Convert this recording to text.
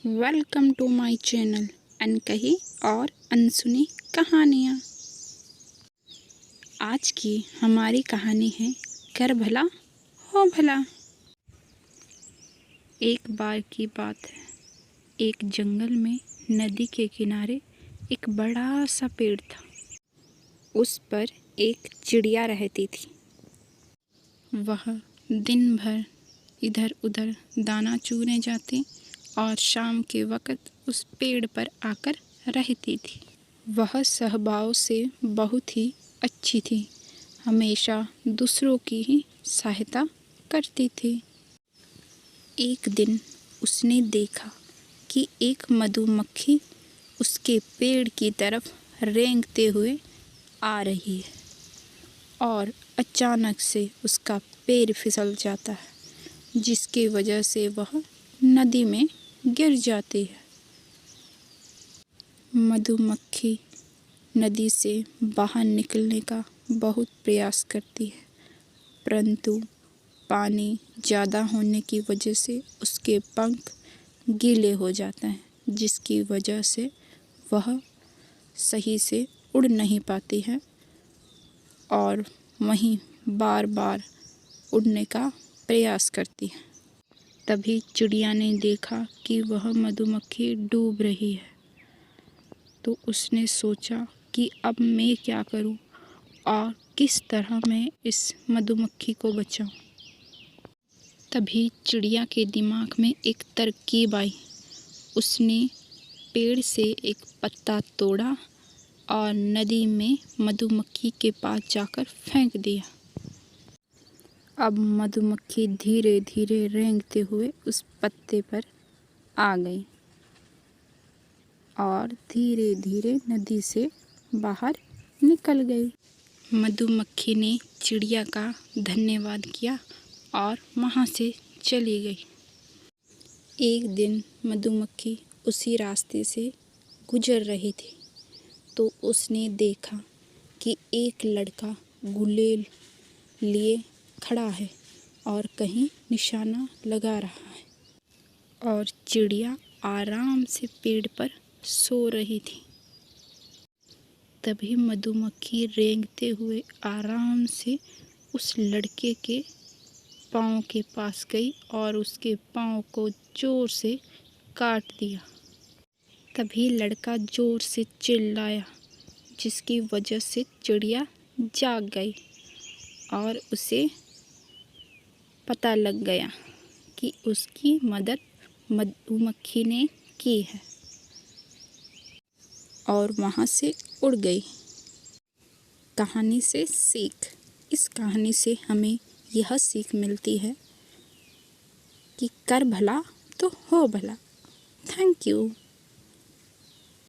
Welcome to my channel अनकही और अनसुनी कहानियाँ। आज की हमारी कहानी है कर भला हो भला। एक बार की बात है, एक जंगल में नदी के किनारे एक बड़ा सा पेड़ था। उस पर एक चिड़िया रहती थी। वह दिन भर इधर उधर दाना चुगने जाती और शाम के वक़्त उस पेड़ पर आकर रहती थी। वह स्वभाव से बहुत ही अच्छी थी, हमेशा दूसरों की ही सहायता करती थी। एक दिन उसने देखा कि एक मधुमक्खी उसके पेड़ की तरफ रेंगते हुए आ रही है और अचानक से उसका पैर फिसल जाता है, जिसकी वजह से वह नदी में गिर जाती है। मधुमक्खी नदी से बाहर निकलने का बहुत प्रयास करती है, परंतु पानी ज़्यादा होने की वजह से उसके पंख गीले हो जाते हैं, जिसकी वजह से वह सही से उड़ नहीं पाती है और वहीं बार बार उड़ने का प्रयास करती है। तभी चिड़िया ने देखा कि वह मधुमक्खी डूब रही है, तो उसने सोचा कि अब मैं क्या करूं और किस तरह मैं इस मधुमक्खी को बचाऊं। तभी चिड़िया के दिमाग में एक तरकीब आई। उसने पेड़ से एक पत्ता तोड़ा और नदी में मधुमक्खी के पास जाकर फेंक दिया। अब मधुमक्खी धीरे धीरे रेंगते हुए उस पत्ते पर आ गई और धीरे धीरे नदी से बाहर निकल गई। मधुमक्खी ने चिड़िया का धन्यवाद किया और वहाँ से चली गई। एक दिन मधुमक्खी उसी रास्ते से गुजर रही थी, तो उसने देखा कि एक लड़का गुलेल लिए खड़ा है और कहीं निशाना लगा रहा है और चिड़िया आराम से पेड़ पर सो रही थी। तभी मधुमक्खी रेंगते हुए आराम से उस लड़के के पाँव के पास गई और उसके पाँव को जोर से काट दिया। तभी लड़का जोर से चिल्लाया, जिसकी वजह से चिड़िया जाग गई और उसे पता लग गया कि उसकी मदद मधुमक्खी ने की है और वहाँ से उड़ गई। कहानी से सीख। इस कहानी से हमें यह सीख मिलती है कि कर भला तो हो भला। Thank you.